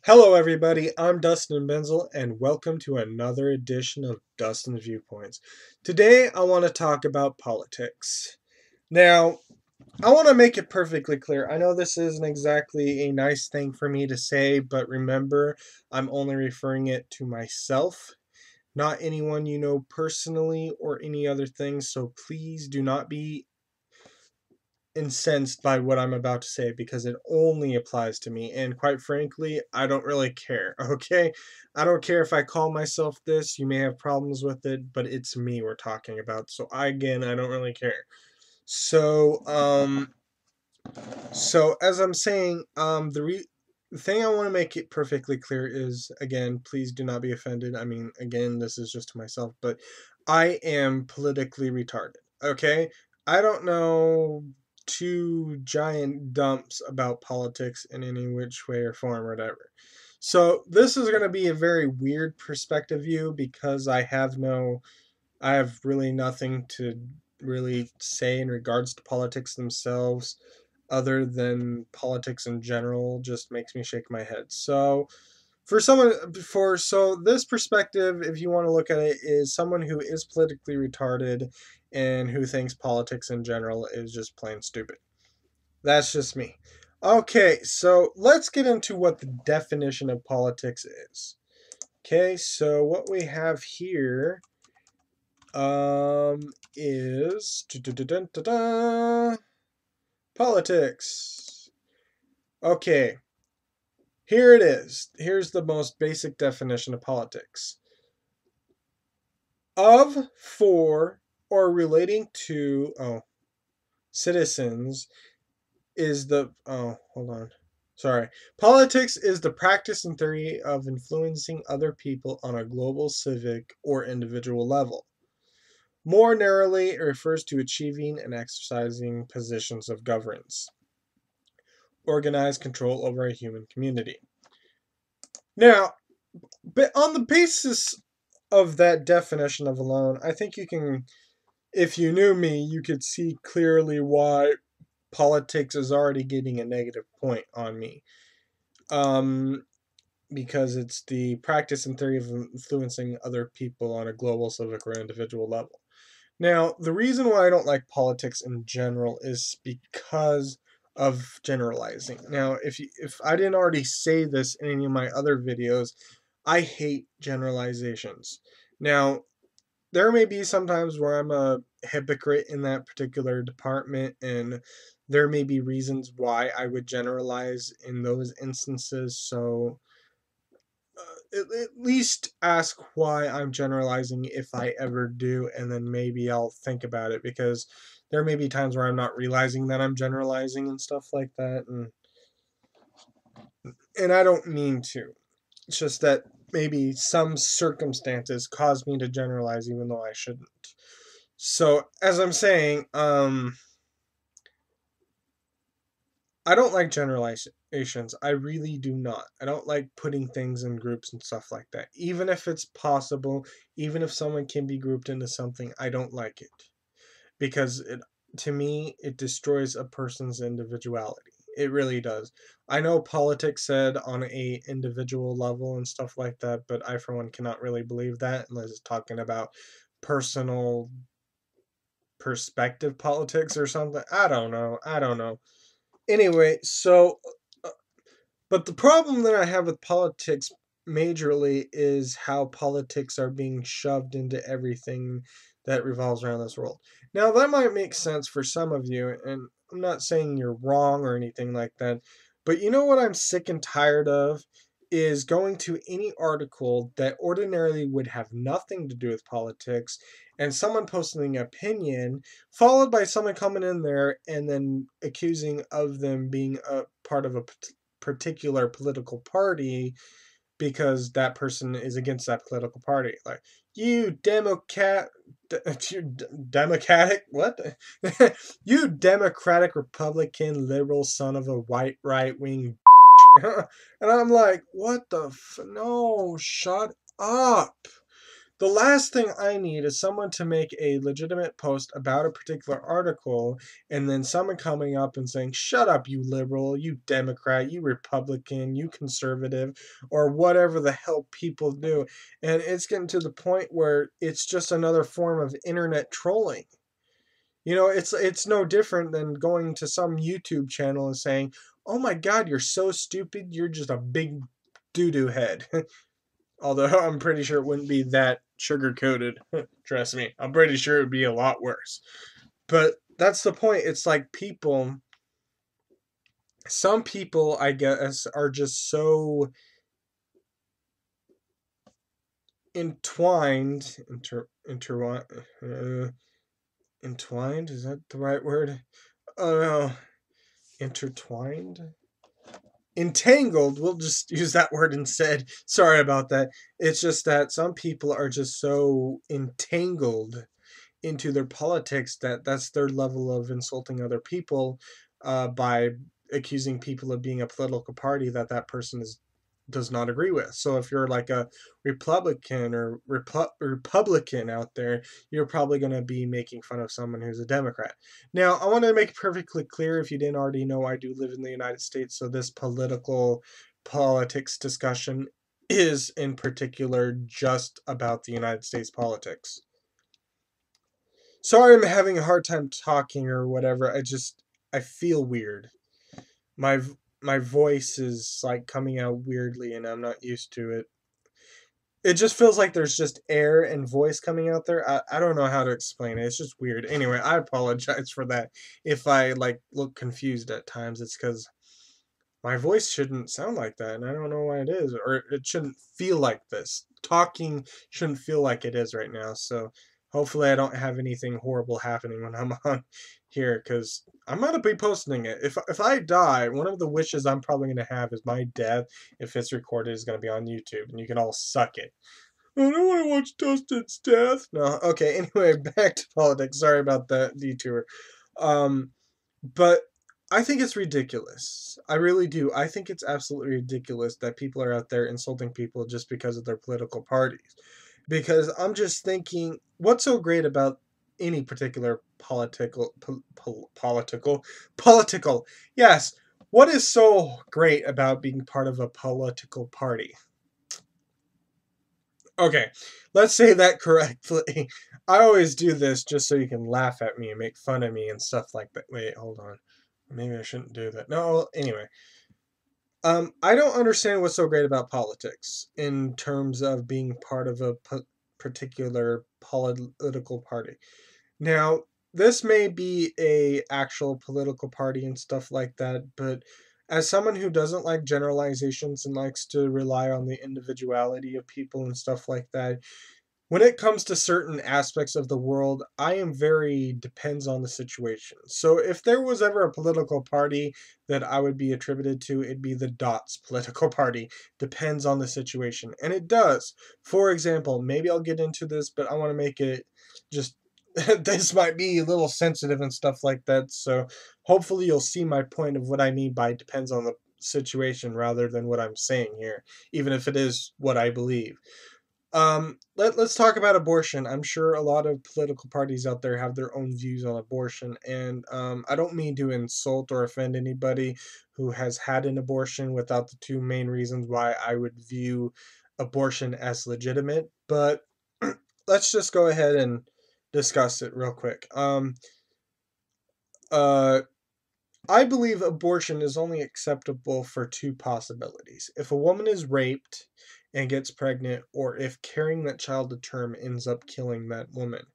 Hello, everybody. I'm Dustin Benzel, and welcome to another edition of Dustin's Viewpoints. Today, I want to talk about politics. Now, I want to make it perfectly clear. I know this isn't exactly a nice thing for me to say, but remember, I'm only referring it to myself, not anyone you know personally or any other thing, so please do not be incensed by what I'm about to say because it only applies to me. And quite frankly, I don't really care. Okay? I don't care if I call myself this. You may have problems with it, but it's me we're talking about. So I don't really care. So, as I'm saying, the thing I want to make it perfectly clear is again, please do not be offended. I mean, again, this is just to myself, but I am politically retarded. Okay? I don't know two giant dumps about politics in any which way or form or whatever. So, this is going to be a very weird perspective view because I have really nothing to really say in regards to politics themselves other than politics in general just makes me shake my head. So this perspective, if you want to look at it, is someone who is politically retarded and who thinks politics in general is just plain stupid. That's just me. Okay, so let's get into what the definition of politics is. Okay, so what we have here is politics. Okay, here it is. Here's the most basic definition of politics. Of, for, or relating to citizens is the hold on. Sorry. Politics is the practice and theory of influencing other people on a global, civic, or individual level. More narrowly, it refers to achieving and exercising positions of governance, organized control over a human community. Now, but on the basis of that definition of alone, I think you can, if you knew me, you could see clearly why politics is already getting a negative point on me. Because it's the practice and theory of influencing other people on a global, civic, or individual level. Now, the reason why I don't like politics in general is because of generalizing. Now, if I didn't already say this in any of my other videos, I hate generalizations. Now, there may be sometimes where I'm a hypocrite in that particular department, and there may be reasons why I would generalize in those instances. So, at least ask why I'm generalizing if I ever do, and then maybe I'll think about it because there may be times where I'm not realizing that I'm generalizing and stuff like that, and I don't mean to. It's just that maybe some circumstances cause me to generalize even though I shouldn't. So, as I'm saying, I don't like generalizations. I really do not. I don't like putting things in groups and stuff like that. Even if it's possible, even if someone can be grouped into something, I don't like it. Because to me, it destroys a person's individuality. It really does. I know politics said on a individual level and stuff like that, but I for one cannot really believe that unless it's talking about personal perspective politics or something. I don't know. I don't know. Anyway, uh, but the problem that I have with politics majorly is how politics are being shoved into everything that revolves around this world. Now, that might make sense for some of you, and I'm not saying you're wrong or anything like that, but you know what I'm sick and tired of is going to any article that ordinarily would have nothing to do with politics and someone posting an opinion followed by someone coming in there and then accusing of them being a part of a particular political party because that person is against that political party. Like, you you democratic what? You democratic Republican liberal son of a white right wing. And I'm like, what the no, shut up. The last thing I need is someone to make a legitimate post about a particular article and then someone coming up and saying, "Shut up, you liberal, you Democrat, you Republican, you conservative," or whatever the hell people do. And it's getting to the point where it's just another form of internet trolling. It's no different than going to some YouTube channel and saying, "Oh my God, you're so stupid. You're just a big doo-doo head." Although I'm pretty sure it wouldn't be that sugar coated. Trust me, I'm pretty sure it would be a lot worse. But that's the point. It's like some people, I guess, are just so entwined. Entwined? Is that the right word? Oh no. Intertwined? Entangled, we'll just use that word instead. Sorry about that. It's just that some people are just so entangled into their politics that that's their level of insulting other people by accusing people of being a political party that that person does not agree with. So if you're like a Republican or Republican out there, you're probably going to be making fun of someone who's a Democrat. Now, I want to make it perfectly clear, if you didn't already know, I do live in the United States, so this politics discussion is in particular just about the United States politics. Sorry, I'm having a hard time talking or whatever. I feel weird. My my voice is like coming out weirdly and I'm not used to it. It just feels like there's just air and voice coming out there. I don't know how to explain it. It's just weird. Anyway, I apologize for that. If I like look confused at times, it's cuz my voice shouldn't sound like that, and I don't know why it is, or it shouldn't feel like this. Talking shouldn't feel like it is right now, so hopefully I don't have anything horrible happening when I'm on here, because I'm gonna be posting it. If I die, one of the wishes I'm probably gonna have is my death, if it's recorded, is gonna be on YouTube, and you can all suck it. I don't want to watch Dustin's death. No, okay. Anyway, back to politics. Sorry about that detour. Um, but I think it's ridiculous. I really do. I think it's absolutely ridiculous that people are out there insulting people just because of their political parties. Because I'm just thinking, what's so great about any particular political? Yes. What is so great about being part of a political party? Okay, let's say that correctly. I always do this just so you can laugh at me and make fun of me and stuff like that. Wait, hold on. Maybe I shouldn't do that. No, anyway. I don't understand what's so great about politics in terms of being part of a particular political party. Now, this may be a actual political party and stuff like that, but as someone who doesn't like generalizations and likes to rely on the individuality of people and stuff like that, when it comes to certain aspects of the world, I am very depends on the situation. So if there was ever a political party that I would be attributed to, it'd be the Dots political party. Depends on the situation. And it does. For example, maybe I'll get into this, but I want to make it just this might be a little sensitive and stuff like that. So hopefully you'll see my point of what I mean by depends on the situation rather than what I'm saying here, even if it is what I believe. Let's talk about abortion. I'm sure a lot of political parties out there have their own views on abortion, and I don't mean to insult or offend anybody who has had an abortion without the two main reasons why I would view abortion as legitimate, but let's just go ahead and discuss it real quick. Uh, I believe abortion is only acceptable for two possibilities. If a woman is raped and gets pregnant, or if carrying that child to term ends up killing that woman.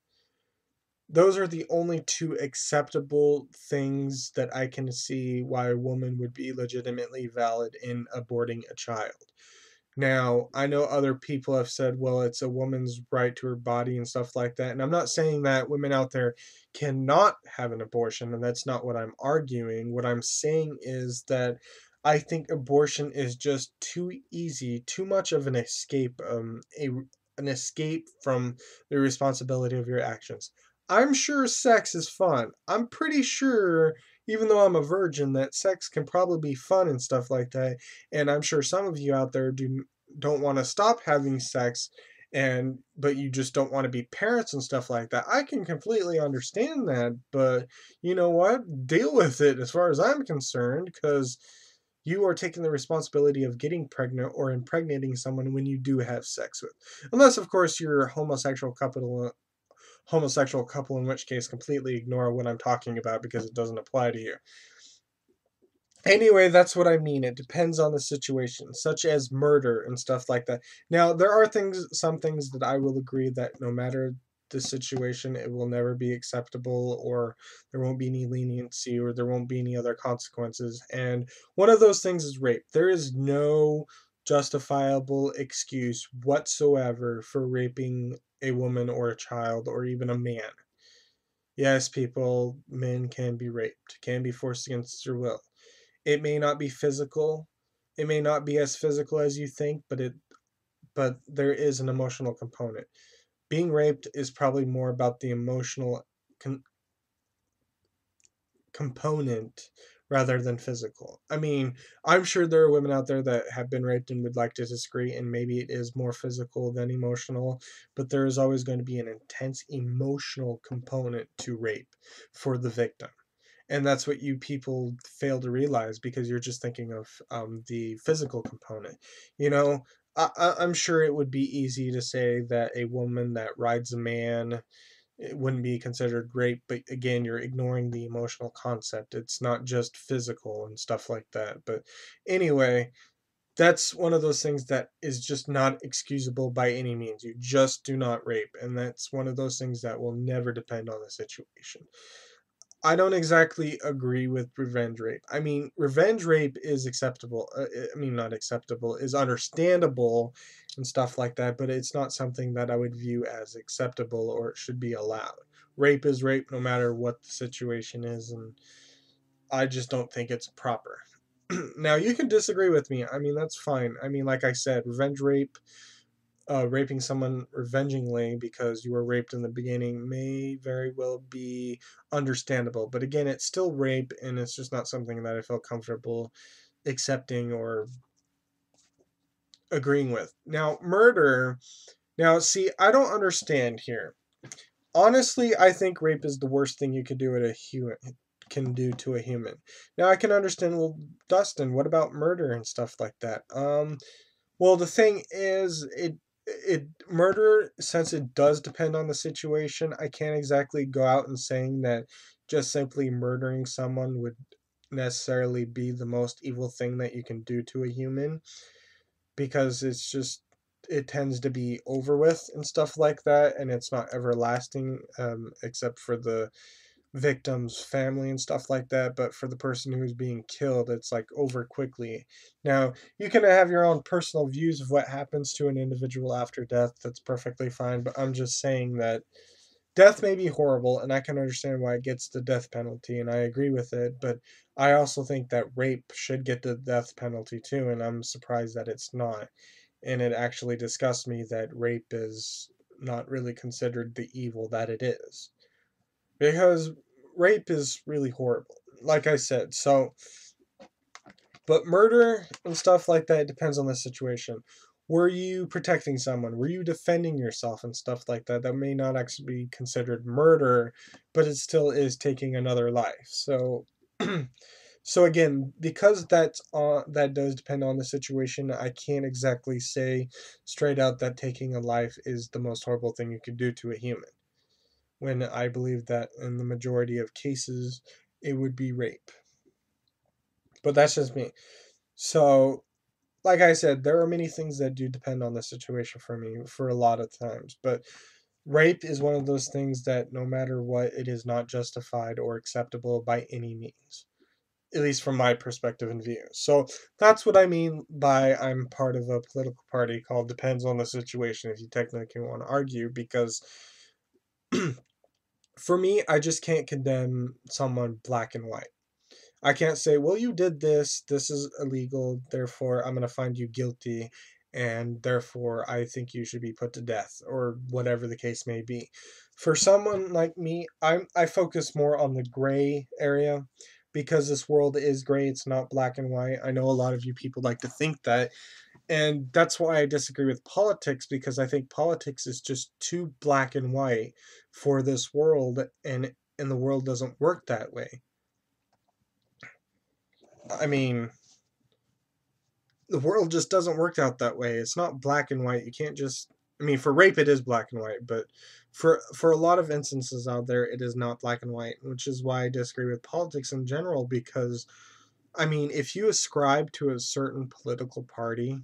Those are the only two acceptable things that I can see why a woman would be legitimately valid in aborting a child. Now, I know other people have said, well, it's a woman's right to her body and stuff like that. And I'm not saying that women out there cannot have an abortion, and that's not what I'm arguing. What I'm saying is that I think abortion is just too easy, too much of an escape, an escape from the responsibility of your actions. I'm sure sex is fun. I'm pretty sure, even though I'm a virgin, that sex can probably be fun and stuff like that, and I'm sure some of you out there don't want to stop having sex but you just don't want to be parents and stuff like that. I can completely understand that, but you know what? Deal with it as far as I'm concerned, because you are taking the responsibility of getting pregnant or impregnating someone when you do have sex with. Unless, of course, you're a homosexual couple, in which case completely ignore what I'm talking about because it doesn't apply to you. Anyway, that's what I mean. It depends on the situation, such as murder and stuff like that. Now, there are some things that I will agree that no matter the situation, it will never be acceptable, or there won't be any leniency, or there won't be any other consequences. And one of those things is rape. There is no justifiable excuse whatsoever for raping a woman or a child or even a man. Yes, people, men can be raped, can be forced against their will. It may not be physical. It may not be as physical as you think, but there is an emotional component. Being raped is probably more about the emotional con- component rather than physical. I mean, I'm sure there are women out there that have been raped and would like to disagree, and maybe it is more physical than emotional, but there is always going to be an intense emotional component to rape for the victim. And that's what you people fail to realize because you're just thinking of the physical component. You know, I'm sure it would be easy to say that a woman that rides a man, it wouldn't be considered rape, but again, you're ignoring the emotional concept. It's not just physical and stuff like that. But anyway, that's one of those things that is just not excusable by any means. You just do not rape, and that's one of those things that will never depend on the situation. I don't exactly agree with revenge rape. I mean, revenge rape is acceptable. I mean, not acceptable, is understandable and stuff like that, but it's not something that I would view as acceptable or it should be allowed. Rape is rape no matter what the situation is, and I just don't think it's proper. Now, you can disagree with me. I mean, that's fine. I mean, like I said, revenge rape, raping someone revengingly because you were raped in the beginning may very well be understandable. But again, it's still rape, and it's just not something that I feel comfortable accepting or agreeing with. Now, murder. Now, see, I don't understand here. Honestly, I think rape is the worst thing you could do to a human. Can do to a human. Now I can understand. Well, Dustin, what about murder and stuff like that? Well, the thing is, it murder, since it does depend on the situation, I can't exactly go out and saying that just simply murdering someone would necessarily be the most evil thing that you can do to a human, because it tends to be over with and stuff like that, and it's not everlasting, except for the victim's family and stuff like that. But for the person who's being killed, it's like over quickly. Now, you can have your own personal views of what happens to an individual after death. That's perfectly fine, but I'm just saying that death may be horrible, and I can understand why it gets the death penalty, and I agree with it, but I also think that rape should get the death penalty too, and I'm surprised that it's not. And it actually disgusts me that rape is not really considered the evil that it is, because rape is really horrible, like I said. So, but murder and stuff like that depends on the situation. Were you protecting someone? Were you defending yourself and stuff like that? That may not actually be considered murder, but it still is taking another life. So, so again, because that does depend on the situation, I can't exactly say straight out that taking a life is the most horrible thing you could do to a human, when I believe that in the majority of cases it would be rape. But that's just me. So, like I said, there are many things that do depend on the situation for me for a lot of times. But rape is one of those things that no matter what, it is not justified or acceptable by any means. At least from my perspective and view. So that's what I mean by I'm part of a political party called Depends on the Situation, if you technically want to argue, because for me, I just can't condemn someone black and white. I can't say, well, you did this, this is illegal, therefore I'm going to find you guilty, and therefore I think you should be put to death, or whatever the case may be. For someone like me, I focus more on the gray area, because this world is gray, it's not black and white. I know a lot of you people like to think that, And that's why I disagree with politics, because I think politics is just too black and white for this world, and the world doesn't work that way. I mean, the world just doesn't work out that way. It's not black and white. You can't just, I mean, for rape it is black and white, but for a lot of instances out there it is not black and white, which is why I disagree with politics in general, because I mean, if you ascribe to a certain political party,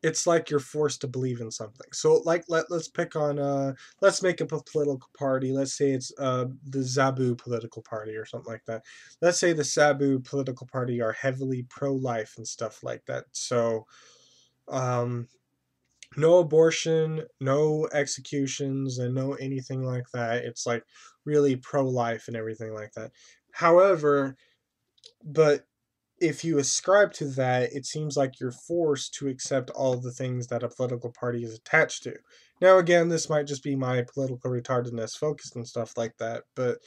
it's like you're forced to believe in something. So like let's pick on let's make up a political party. Let's say it's the Zabu political party or something like that. Let's say the Sabu political party are heavily pro-life and stuff like that. So um no abortion, no executions, and no anything like that. It's like really pro-life and everything like that. However, but if you ascribe to that, it seems like you're forced to accept all of the things that a political party is attached to. Now, again, this might just be my political retardedness focused and stuff like that, but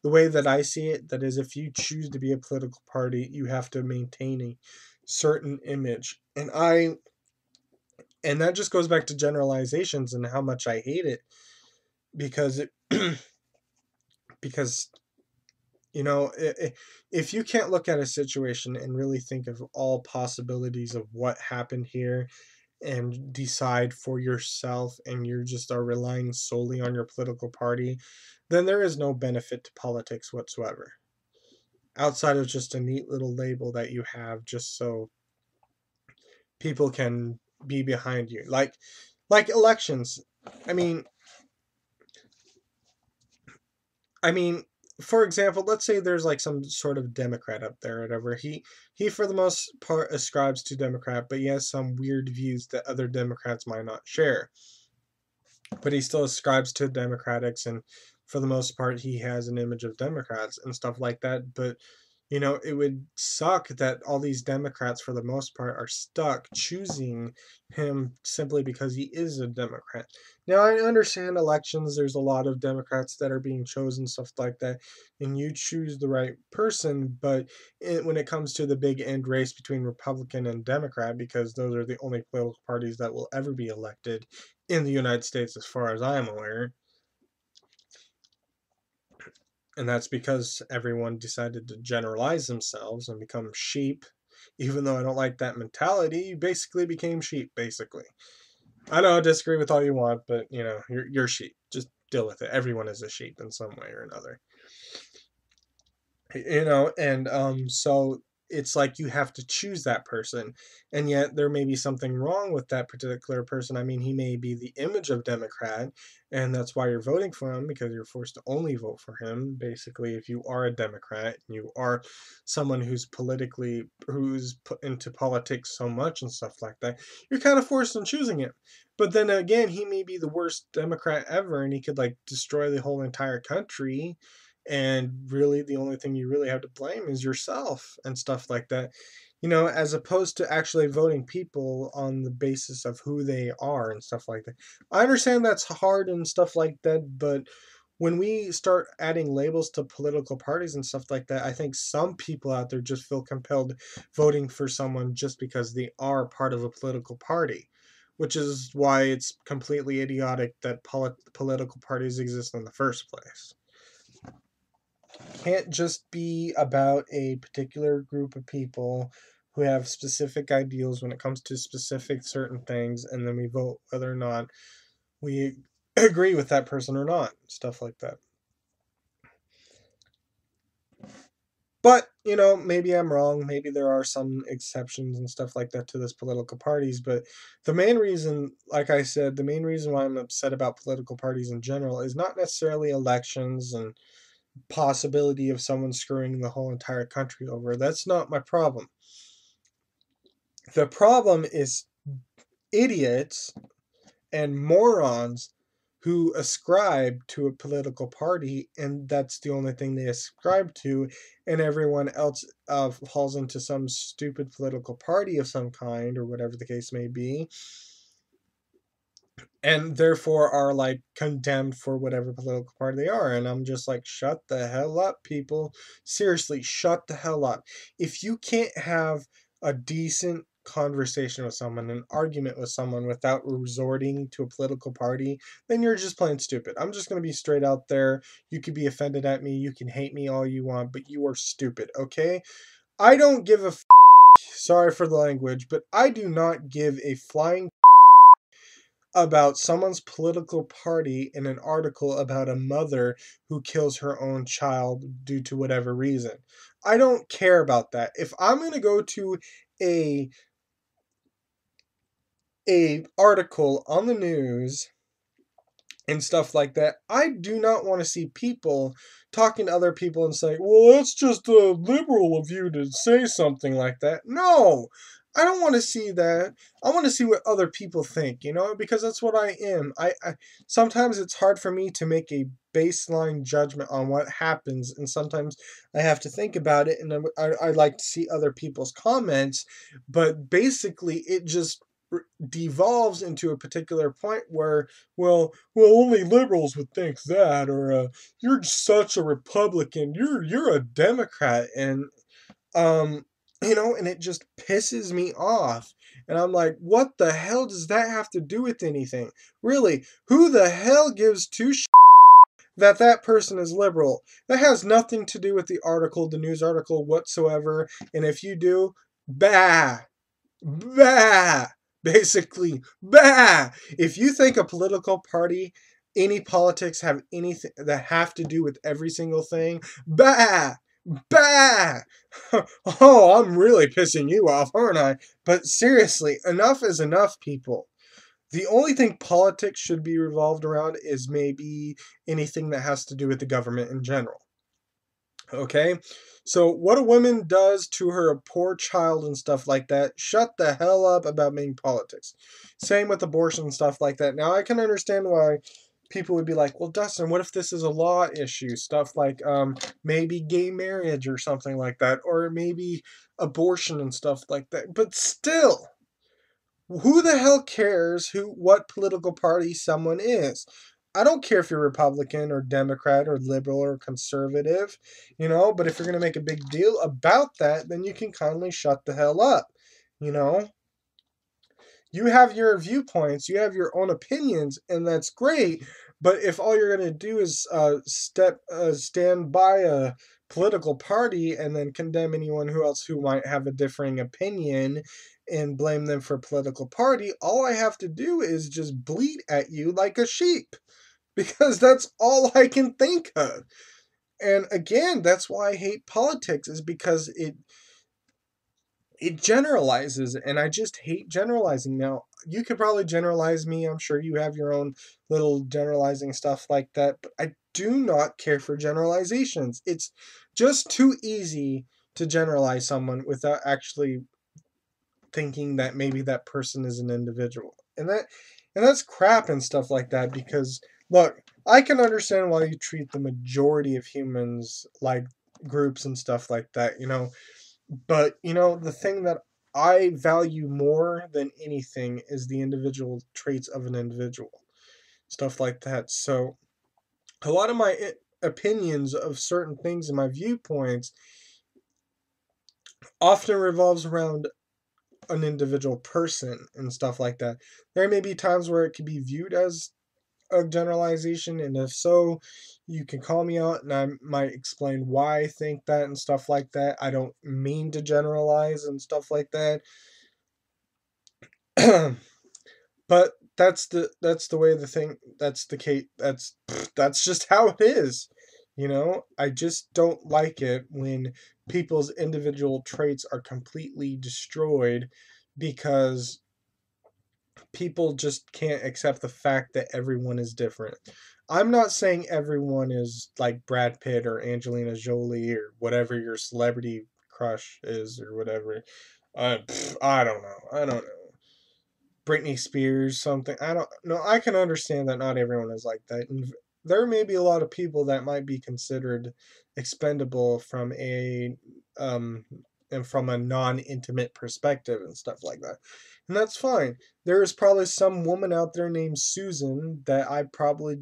the way that I see it, that is, if you choose to be a political party, you have to maintain a certain image. And that just goes back to generalizations and how much I hate it, because it, because if you can't look at a situation and really think of all possibilities of what happened here and decide for yourself, and you just are relying solely on your political party, then there is no benefit to politics whatsoever, outside of just a neat little label that you have just so people can be behind you. Like elections. I mean, I mean, for example, let's say there's like some sort of Democrat up there or whatever. He for the most part ascribes to Democrat, but he has some weird views that other Democrats might not share. But he still ascribes to Democrats, and for the most part he has an image of Democrats and stuff like that. But it would suck that all these Democrats for the most part are stuck choosing him simply because he is a Democrat. Now I understand elections, there's a lot of Democrats that are being chosen, stuff like that, and you choose the right person, but when it comes to the big end race between Republican and Democrat, because those are the only political parties that will ever be elected in the United States as far as I am aware, and that's because everyone decided to generalize themselves and become sheep. Even though I don't like that mentality, you basically became sheep, basically. I know, disagree with all you want, but you're sheep. Just deal with it. Everyone is a sheep in some way or another. And so it's like you have to choose that person, and yet there may be something wrong with that particular person. I mean, he may be the image of Democrat, and that's why you're voting for him, because you're forced to only vote for him basically if you are a Democrat and you are someone who's put into politics so much and stuff like that. You're kind of forced in choosing him. But then again, he may be the worst Democrat ever, and he could like destroy the whole entire country, and really the only thing you really have to blame is yourself and stuff like that, as opposed to actually voting people on the basis of who they are and stuff like that. I understand that's hard and stuff like that, but when we start adding labels to political parties and stuff like that, I think some people out there just feel compelled voting for someone just because they are part of a political party, which is why it's completely idiotic that political parties exist in the first place. Can't just be about a particular group of people who have specific ideals when it comes to specific certain things, and then we vote whether or not we agree with that person or not, stuff like that. But maybe I'm wrong, maybe there are some exceptions and stuff like that to this political parties, but the main reason, like I said, the main reason why I'm upset about political parties in general is not necessarily elections and possibility of someone screwing the whole entire country over. That's not my problem. The problem is idiots and morons who ascribe to a political party, and that's the only thing they ascribe to, and everyone else falls into some stupid political party of some kind or whatever the case may be, and therefore are like condemned for whatever political party they are. And I'm just like, shut the hell up, people. Seriously, shut the hell up. If you can't have a decent conversation with someone, an argument with someone without resorting to a political party, then you're just plain stupid. I'm just going to be straight out there. You could be offended at me, you can hate me all you want, but you are stupid, okay? I don't give a sorry for the language, but I do not give a flying about someone's political party in an article about a mother who kills her own child due to whatever reason. I don't care about that. If I'm going to go to a article on the news and stuff like that, I do not want to see people talking to other people and saying, well, that's just liberal of you to say something like that. No, I don't want to see that. I want to see what other people think, because that's what I am. I sometimes it's hard for me to make a baseline judgment on what happens, and sometimes I have to think about it, and I like to see other people's comments, but basically it just devolves into a particular point where, well, only liberals would think that, or you're such a Republican, you're a Democrat, and and it just pisses me off. And I'm like, what the hell does that have to do with anything? Really, who the hell gives two that person is liberal? That has nothing to do with the article, the news article whatsoever. And if you do, bah, bah, basically, bah. If you think a political party, any politics have anything that have to do with every single thing, bah, bah. Oh, I'm really pissing you off, aren't I? But seriously, enough is enough, people. The only thing politics should be revolved around is maybe anything that has to do with the government in general. Okay? So, what a woman does to her poor child and stuff like that, shut the hell up about main politics. Same with abortion and stuff like that. Now, I can understand why people would be like, well, Dustin, what if this is a law issue? Stuff like maybe gay marriage or something like that, or maybe abortion and stuff like that. But still, who the hell cares what political party someone is? I don't care if you're Republican or Democrat or liberal or conservative, but if you're going to make a big deal about that, then you can kindly shut the hell up, you know? You have your viewpoints, you have your own opinions, and that's great. But if all you're going to do is stand by a political party and then condemn anyone who might have a differing opinion and blame them for a political party, all I have to do is just bleat at you like a sheep, because that's all I can think of. And again, that's why I hate politics, is because it generalizes, and I just hate generalizing. Now, you could probably generalize me. I'm sure you have your own little generalizing stuff like that, but I do not care for generalizations. It's just too easy to generalize someone without actually thinking that maybe that person is an individual. And that's crap and stuff like that, because look, I can understand why you treat the majority of humans like groups and stuff like that, but, the thing that I value more than anything is the individual traits of an individual. Stuff like that. So, a lot of my opinions of certain things and my viewpoints often revolves around an individual person and stuff like that. There may be times where it could be viewed as a generalization, and if so, you can call me out and I might explain why I think that and stuff like that. I don't mean to generalize and stuff like that. But that's the way the thing that's the case that's just how it is. I just don't like it when people's individual traits are completely destroyed because people just can't accept the fact that everyone is different. I'm not saying everyone is like Brad Pitt or Angelina Jolie or whatever your celebrity crush is or whatever. I don't know. I don't know. Britney Spears, something. I don't know. I can understand that not everyone is like that. And there may be a lot of people that might be considered expendable um from a non-intimate perspective and stuff like that. And that's fine. There is probably some woman out there named Susan that I probably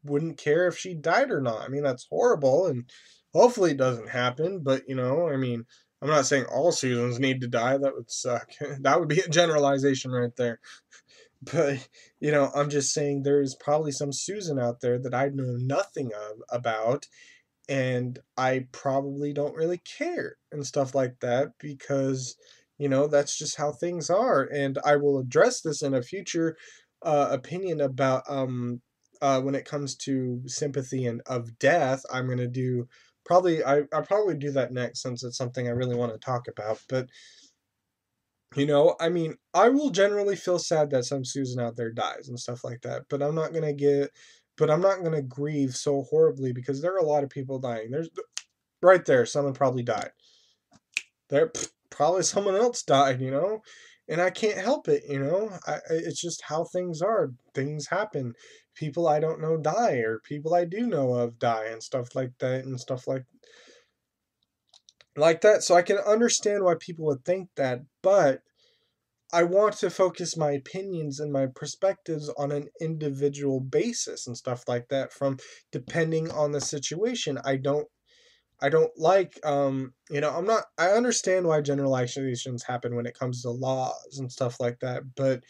wouldn't care if she died or not. I mean, that's horrible, and hopefully it doesn't happen, but I mean, I'm not saying all Susans need to die. That would suck. That would be a generalization right there. But, I'm just saying there's probably some Susan out there that I know nothing of about, and I probably don't really care and stuff like that because that's just how things are. And I will address this in a future opinion about when it comes to sympathy and of death. I'm going to do probably I'll probably do that next since it's something I really want to talk about. But I mean, I will generally feel sad that some Susan out there dies and stuff like that, but I'm not gonna grieve so horribly because there are a lot of people dying. There's right there, someone probably died. There probably someone else died, and I can't help it, it's just how things are. Things happen. People I don't know die, or people I do know of die, and stuff like that, and stuff like that. So I can understand why people would think that, but I want to focus my opinions and my perspectives on an individual basis and stuff like that from depending on the situation. I don't like I understand why generalizations happen when it comes to laws and stuff like that, but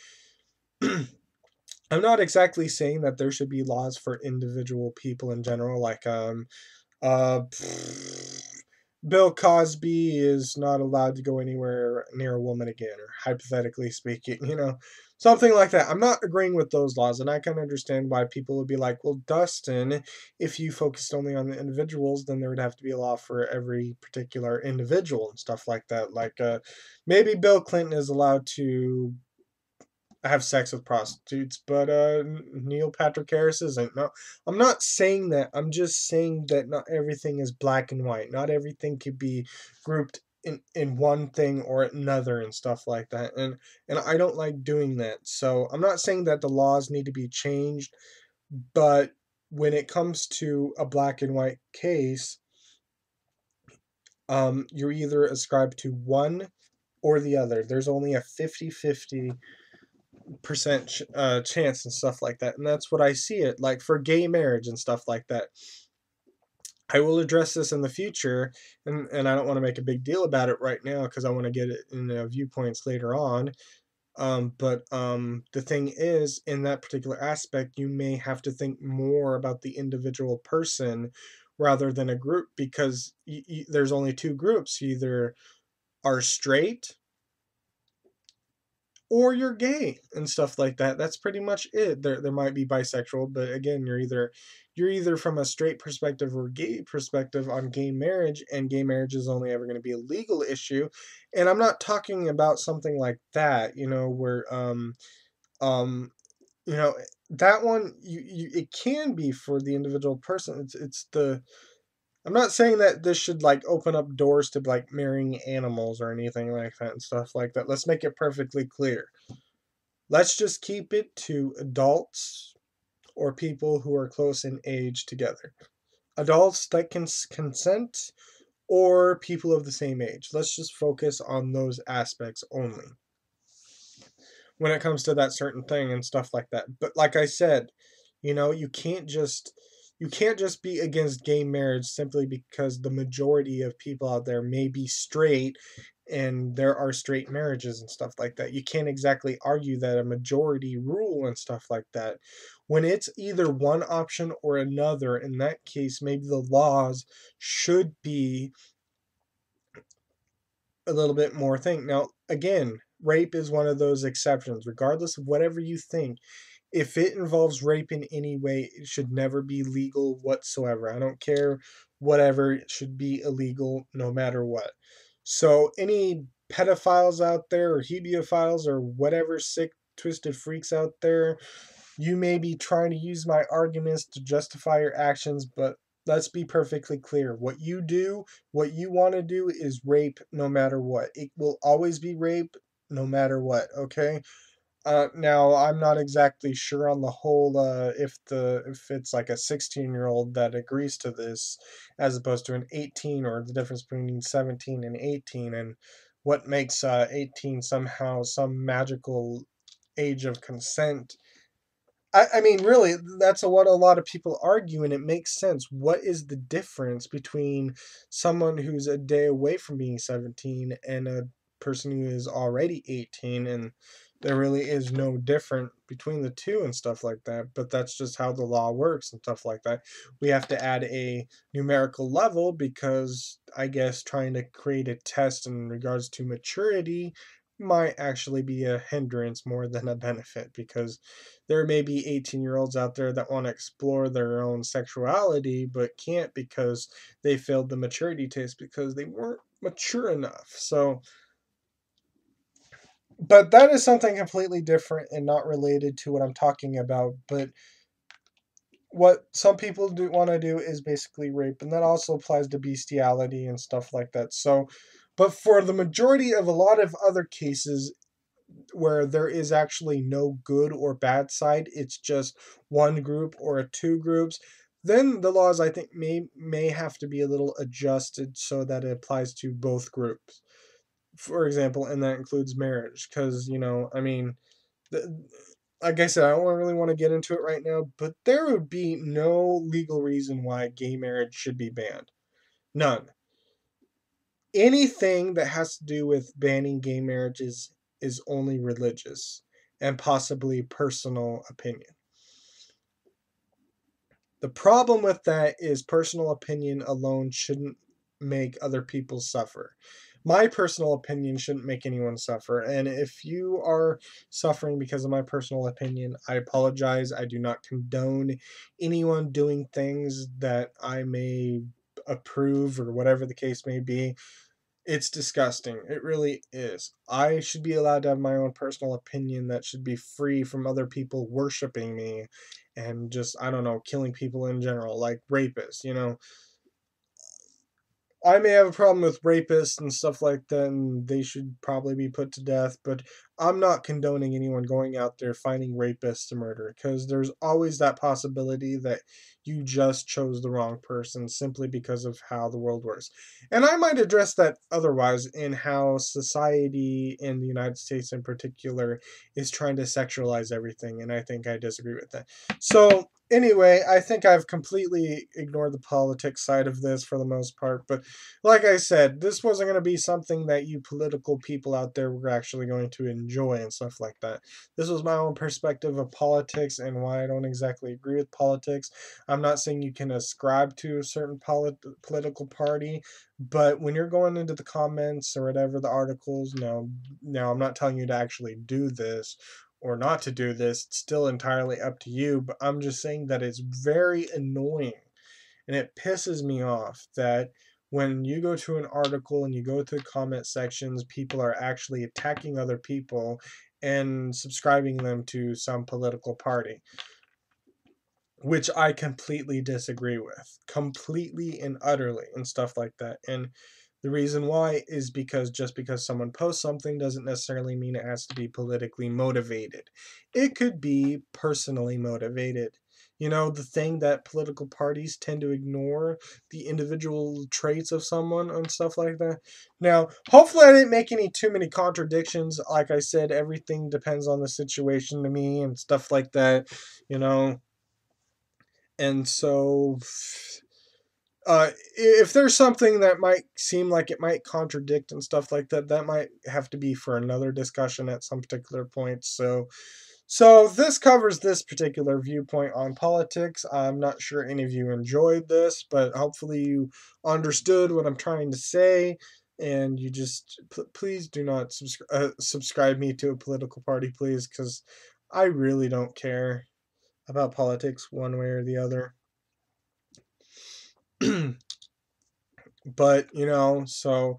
I'm not exactly saying that there should be laws for individual people in general, like uh, Bill Cosby is not allowed to go anywhere near a woman again, or hypothetically speaking, something like that. I'm not agreeing with those laws, and I can understand why people would be like, well, Dustin, if you focused only on the individuals, then there would have to be a law for every particular individual and stuff like that. Like, maybe Bill Clinton is allowed to have sex with prostitutes, but Neil Patrick Harris isn't. No, I'm not saying that. I'm just saying that not everything is black and white. Not everything could be grouped in one thing or another and stuff like that. And I don't like doing that. So I'm not saying that the laws need to be changed, but when it comes to a black and white case, you're either ascribed to one or the other. There's only a 50-50% chance and stuff like that, and that's what I see it like for gay marriage and stuff like that. I will address this in the future, and I don't want to make a big deal about it right now because I want to get it in viewpoints later on. But the thing is, in that particular aspect, you may have to think more about the individual person rather than a group because there's only two groups. You either are straight or you're gay and stuff like that. That's pretty much it. There might be bisexual, but again, you're either from a straight perspective or gay perspective on gay marriage, and gay marriage is only ever going to be a legal issue. And I'm not talking about something like that, where um you know that one you it can be for the individual person. It's the I'm not saying that this should like open up doors to like marrying animals or anything like that and stuff like that. Let's make it perfectly clear. Let's just keep it to adults or people who are close in age together. Adults that can consent or people of the same age. Let's just focus on those aspects only when it comes to that certain thing and stuff like that. But like I said, you can't just be against gay marriage simply because the majority of people out there may be straight and there are straight marriages and stuff like that. You can't exactly argue that a majority rule and stuff like that. When it's either one option or another, in that case, maybe the laws should be a little bit more thing. Now, again, rape is one of those exceptions. Regardless of whatever you think, if it involves rape in any way, it should never be legal whatsoever. I don't care, whatever, it should be illegal no matter what. So, any pedophiles out there, or hebephiles, or whatever sick, twisted freaks out there, you may be trying to use my arguments to justify your actions, but let's be perfectly clear. What you do, what you want to do is rape no matter what. It will always be rape no matter what, okay? Now I'm not exactly sure on the whole if it's like a 16-year-old that agrees to this as opposed to an 18, or the difference between 17 and 18, and what makes 18 somehow some magical age of consent. I mean, really, that's what a lot of people argue, and it makes sense. What is the difference between someone who's a day away from being 17 and a person who is already 18? And there really is no difference between the two and stuff like that. But that's just how the law works and stuff like that. We have to add a numerical level because I guess trying to create a test in regards to maturity might actually be a hindrance more than a benefit, because there may be 18-year-olds out there that want to explore their own sexuality but can't because they failed the maturity test because they weren't mature enough. So, but that is something completely different and not related to what I'm talking about. But what some people do want to do is basically rape, and that also applies to bestiality and stuff like that. So, but for the majority of a lot of other cases, where there is actually no good or bad side, it's just one group or two groups, then the laws, I think, may have to be a little adjusted so that it applies to both groups. For example, and that includes marriage, because I mean, the, like I said, I don't really want to get into it right now, but there would be no legal reason why gay marriage should be banned. None. Anything that has to do with banning gay marriages is only religious and possibly personal opinion. The problem with that is personal opinion alone shouldn't make other people suffer. My personal opinion shouldn't make anyone suffer. And if you are suffering because of my personal opinion, I apologize. I do not condone anyone doing things that I may approve or whatever the case may be. It's disgusting. It really is. I should be allowed to have my own personal opinion that should be free from other people worshiping me and just, I don't know, killing people in general, like rapists. I may have a problem with rapists and stuff like that, and they should probably be put to death, but I'm not condoning anyone going out there finding rapists to murder, because there's always that possibility that you just chose the wrong person simply because of how the world works. And I might address that otherwise in how society in the United States in particular is trying to sexualize everything, and I think I disagree with that. So, anyway, I think I've completely ignored the politics side of this for the most part, but like I said, this wasn't going to be something that you political people out there were actually going to enjoy and stuff like that. This was my own perspective of politics and why I don't exactly agree with politics. I'm not saying you can ascribe to a certain political party, but when you're going into the comments or whatever, the articles, no, I'm not telling you to actually do this or not to do this. It's still entirely up to you, but I'm just saying that it's very annoying and it pisses me off that when you go to an article and you go to the comment sections, people are actually attacking other people and subscribing them to some political party, which I completely disagree with, completely and utterly, and stuff like that. And the reason why is because just because someone posts something doesn't necessarily mean it has to be politically motivated. It could be personally motivated. The thing that political parties tend to ignore, the individual traits of someone and stuff like that. Now, hopefully I didn't make any too many contradictions. Like I said, everything depends on the situation to me and stuff like that, you know. And so, if there's something that might seem like it might contradict and stuff like that, that might have to be for another discussion at some particular point. So this covers this particular viewpoint on politics. I'm not sure any of you enjoyed this, but hopefully you understood what I'm trying to say, and you just please do not subscribe me to a political party, please, because I really don't care about politics one way or the other. But so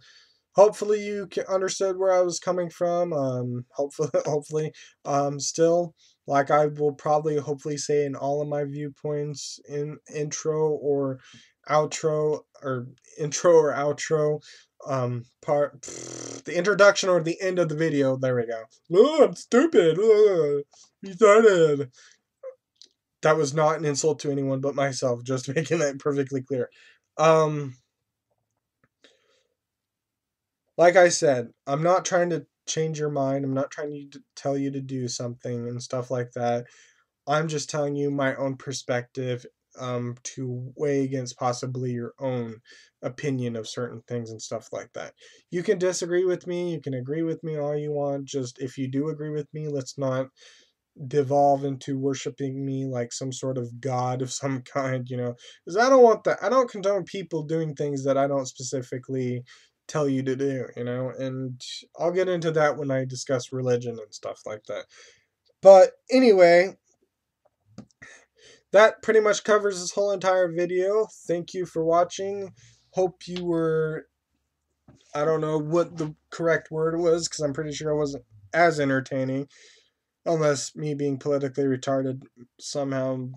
hopefully you understood where I was coming from. Hopefully, hopefully, still, like I will probably hopefully say in all of my viewpoints in outro or intro or outro, part the introduction or the end of the video. There we go. Oh, I'm stupid. Oh, retarded. That was not an insult to anyone but myself. Just making that perfectly clear. Um, like I said, I'm not trying to change your mind. I'm not trying to tell you to do something and stuff like that. I'm just telling you my own perspective to weigh against possibly your own opinion of certain things and stuff like that. You can disagree with me, you can agree with me all you want. Just if you do agree with me, let's not devolve into worshiping me like some sort of god of some kind, because I don't want that. I don't condone people doing things that I don't specifically tell you to do, and I'll get into that when I discuss religion and stuff like that. But anyway, that pretty much covers this whole entire video. Thank you for watching. Hope you were, I don't know what the correct word was, because I'm pretty sure I wasn't as entertaining. Unless me being politically retarded somehow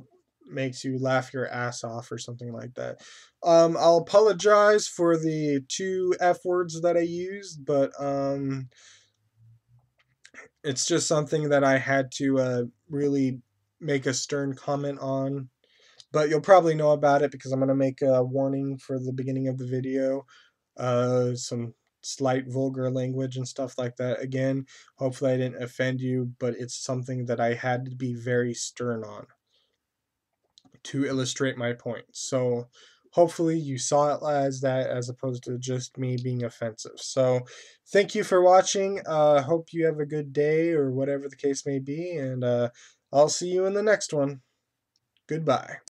makes you laugh your ass off or something like that. I'll apologize for the 2 F words that I used, but it's just something that I had to really make a stern comment on. But you'll probably know about it because I'm going to make a warning for the beginning of the video. Some slight vulgar language and stuff like that. Again, hopefully I didn't offend you, but it's something that I had to be very stern on to illustrate my point. So hopefully you saw it as that as opposed to just me being offensive. So thank you for watching. Hope you have a good day or whatever the case may be, and I'll see you in the next one. Goodbye.